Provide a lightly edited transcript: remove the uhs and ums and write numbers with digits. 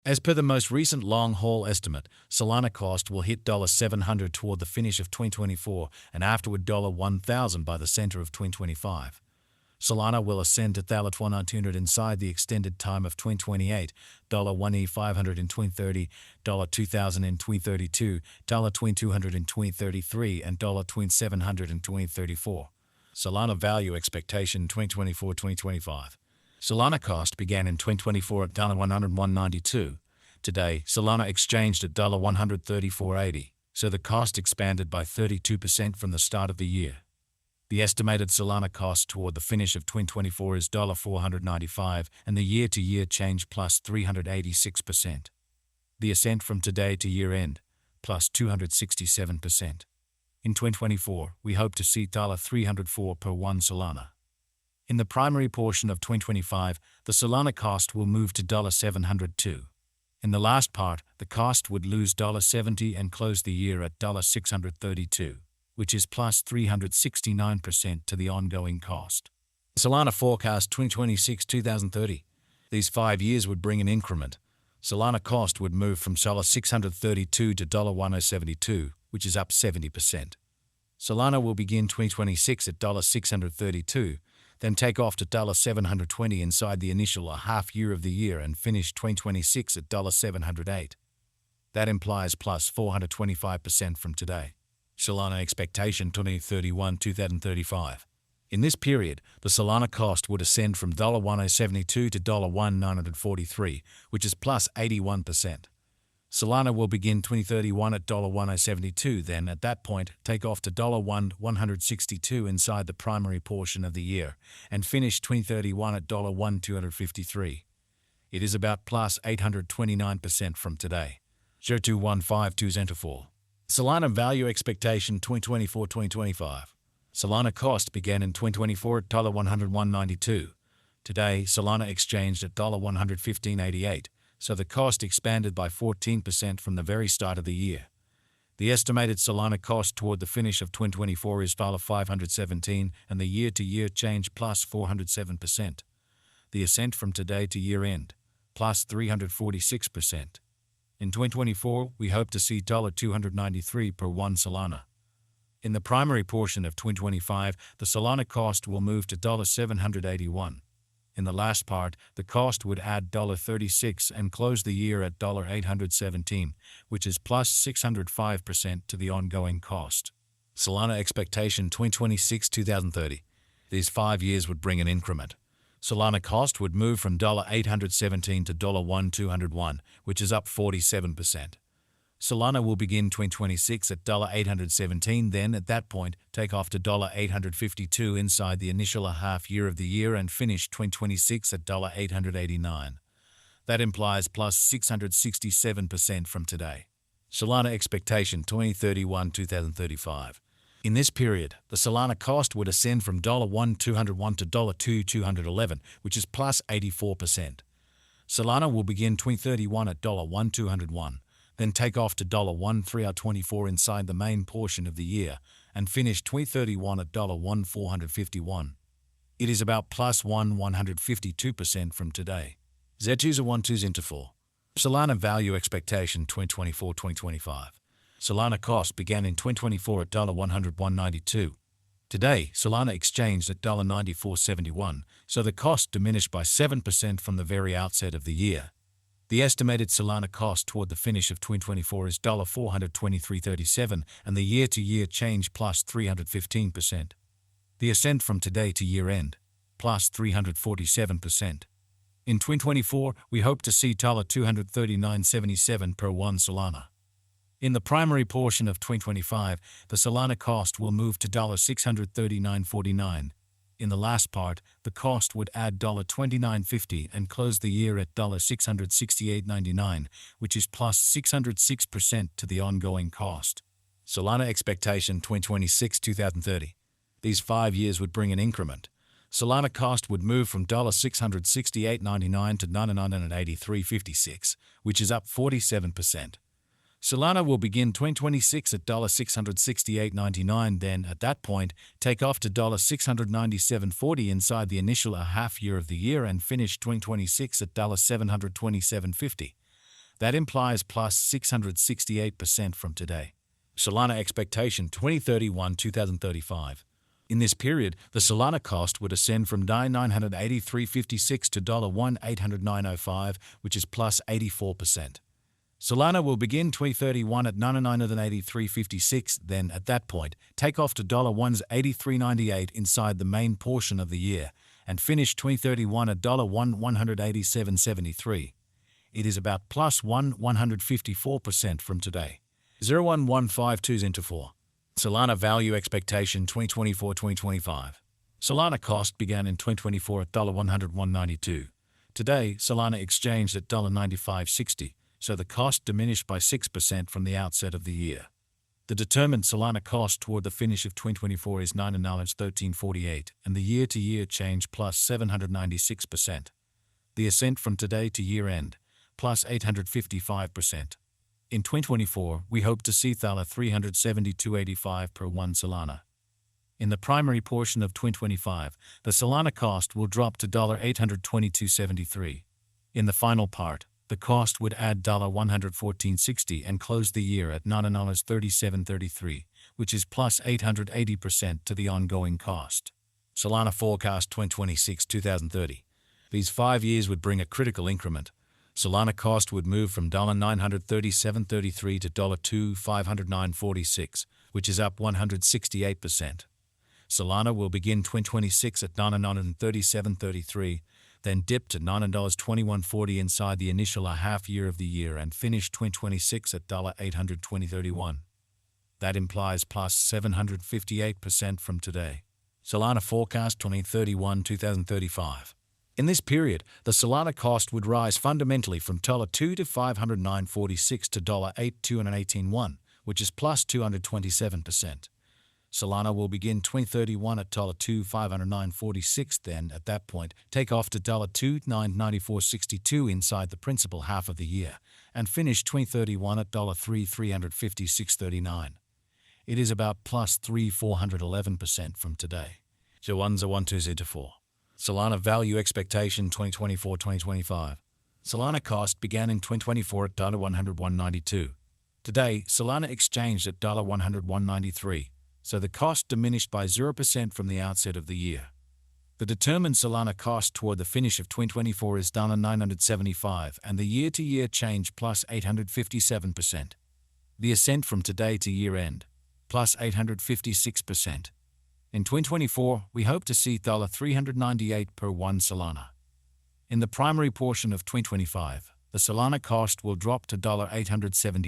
As per the most recent long-haul estimate, Solana cost will hit $700 toward the finish of 2024 and afterward $1,000 by the center of 2025. Solana will ascend to $1,200 inside the extended time of 2028, $1,500 in 2030, $2,000 in 2032, $2,200 in 2033, and $2,700 in 2034. Solana value expectation 2024-2025. Solana cost began in 2024 at $101.92. Today, Solana exchanged at $134.80, so the cost expanded by 32% from the start of the year. The estimated Solana cost toward the finish of 2024 is $495, and the year-to-year change plus 386%. The ascent from today to year-end, plus 267%. In 2024, we hope to see $304 per 1 Solana. In the primary portion of 2025, the Solana cost will move to $702. In the last part, the cost would lose $70 and close the year at $632. Which is plus 369% to the ongoing cost. Solana forecast 2026-2030. These 5 years would bring an increment. Solana cost would move from $632 to $1,072, which is up 70%. Solana will begin 2026 at $632, then take off to $720 inside the initial half year of the year and finish 2026 at $708. That implies plus 425% from today. Solana expectation 2031-2035. In this period, the Solana cost would ascend from $1,072 to $1,943, which is plus 81%. Solana will begin 2031 at $1,072, then at that point take off to $1,162 inside the primary portion of the year and finish 2031 at $1,253. It is about plus 829% from today. 02152 Zenterfall. Solana value expectation 2024-2025. Solana cost began in 2024 at $101.92. Today, Solana exchanged at $115.88, so the cost expanded by 14% from the very start of the year. The estimated Solana cost toward the finish of 2024 is $517, and the year-to-year change plus 407%. The ascent from today to year-end, plus 346%. In 2024, we hope to see $293 per 1 Solana. In the primary portion of 2025, the Solana cost will move to $781. In the last part, the cost would add $36 and close the year at $817, which is plus 605% to the ongoing cost. Solana expectation 2026-2030. These 5 years would bring an increment. Solana cost would move from $817 to $1,201, which is up 47%. Solana will begin 2026 at $817, then at that point take off to $852 inside the initial half year of the year and finish 2026 at $889. That implies plus 667% from today. Solana expectation 2031-2035. In this period, the Solana cost would ascend from $1,201 to $2,211, which is plus 84%. Solana will begin 2031 at $1,201, then take off to $1,324 inside the main portion of the year, and finish 2031 at $1,451. It is about plus 152% from today. Z212 Interval. Solana value expectation 2024-2025. Solana cost began in 2024 at $101.92. Today, Solana exchanged at $94.71, so the cost diminished by 7% from the very outset of the year. The estimated Solana cost toward the finish of 2024 is $423.37, and the year-to-year change plus 315%. The ascent from today to year-end, plus 347%. In 2024, we hope to see $239.77 per 1 Solana. In the primary portion of 2025, the Solana cost will move to $639.49. In the last part, the cost would add $29.50 and close the year at $668.99, which is plus 606% to the ongoing cost. Solana expectation 2026-2030. These 5 years would bring an increment. Solana cost would move from $668.99 to $99.8356, which is up 47%. Solana will begin 2026 at $668.99, then, at that point, take off to $697.40 inside the initial half year of the year and finish 2026 at $727.50. That implies plus 668% from today. Solana expectation 2031-2035. In this period, the Solana cost would ascend from $983.56 to $1,809.05, which is plus 84%. Solana will begin 2031 at $983.56, then at that point, take off to $183.98 inside the main portion of the year, and finish 2031 at $187.73. It is about plus 154% from today. 01152 into 4. Solana value expectation 2024-2025. Solana cost began in 2024 at $101.92. Today, Solana exchanged at $95.60, so the cost diminished by 6% from the outset of the year. The determined Solana cost toward the finish of 2024 is $913.48, and the year-to-year change plus 796%. The ascent from today to year-end, plus 855%. In 2024, we hope to see Thala 372.85 per 1 Solana. In the primary portion of 2025, the Solana cost will drop to $822.73. In the final part, the cost would add $114.60 and close the year at $937.33, which is plus 880% to the ongoing cost. Solana forecast 2026-2030. These 5 years would bring a critical increment. Solana cost would move from $937.33 to $2,509.46, which is up 168%. Solana will begin 2026 at $937.33, then dip to $921.40 inside the initial half year of the year and finish 2026 at $820.31. That implies plus 758% from today. Solana forecast 2031-2035. In this period, the Solana cost would rise fundamentally from $2 to $509.46 to $8,218.1, which is plus 227%. Solana will begin 2031 at $2,509.46, then, at that point, take off to $2,994.62 inside the principal half of the year, and finish 2031 at $3,356.39. It is about plus 411% from today. 01012 Solana value expectation 2024-2025. Solana cost began in 2024 at $101.92. Today, Solana exchanged at $101.93. So the cost diminished by 0% from the outset of the year. The determined Solana cost toward the finish of 2024 is $975, and the year-to-year change plus 857%. The ascent from today to year-end, plus 856%. In 2024, we hope to see $398 per 1 Solana. In the primary portion of 2025, the Solana cost will drop to $870.